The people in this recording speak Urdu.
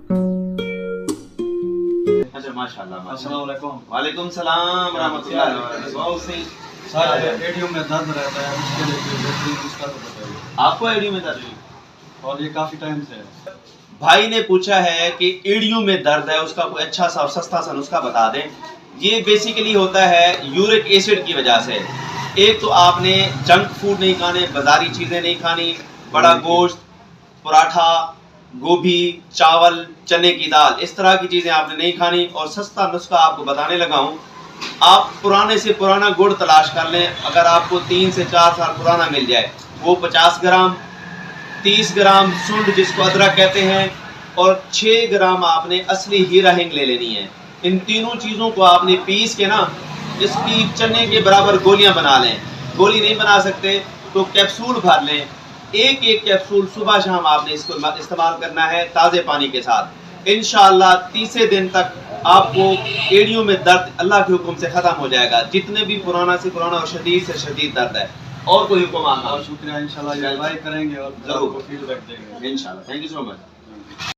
اچھا ماشاءاللہ. السلام علیکم. وعلیکم السلام ورحمۃ اللہ وبرکاتہ. بہت صحیح. سر ایڈیو میں درد رہتا ہے, اس کے لیے کوئی بہترین نسخہ تو بتائیے. آپ کو ایڑیوں میں درد ہے؟ اور یہ کافی ٹائم سے ہے. بھائی نے پوچھا ہے کہ ایڑیوں میں درد ہے, اس کا کوئی اچھا سا اور سستا سا نسخہ بتا دیں. یہ بیسیکلی ہوتا ہے یورک ایسڈ کی وجہ سے. ایک تو آپ نے جنک فوڈ نہیں کھانے, بازاری چیزیں نہیں کھانی, بڑا گوشت, پراٹھا, گوبھی, چاول, چنے کی دال, اس طرح کی چیزیں آپ نے نہیں کھانی. اور سستا نسخہ آپ کو بتانے لگا ہوں. آپ پرانے سے پرانا گڑ تلاش کر لیں, اگر آپ کو 3 سے 4 سال پرانا مل جائے, وہ 50 گرام, 30 گرام سنڈ جس کو ادرک کہتے ہیں, اور 6 گرام آپ نے اصلی ہیرا ہنگ لے لینی ہے. ان تینوں چیزوں کو آپ نے پیس کے نا اس کی چنے کے برابر گولیاں بنا لیں. گولی نہیں بنا سکتے تو کیپسول بھر لیں. ایک ایک کیپسول صبح شام آپ نے اس کو استعمال کرنا ہے تازے پانی کے ساتھ. انشاءاللہ تیسرے دن تک آپ کو ایڑیوں میں درد اللہ کے حکم سے ختم ہو جائے گا, جتنے بھی پرانا سے پرانا اور شدید سے شدید درد ہے. اور کوئی حکم آنا؟ بہت شکریہ. انشاءاللہ یہ ٹرائی کریں گے اور ضرور فیڈ بیک دیں گے. انشاءاللہ. Thank you so much.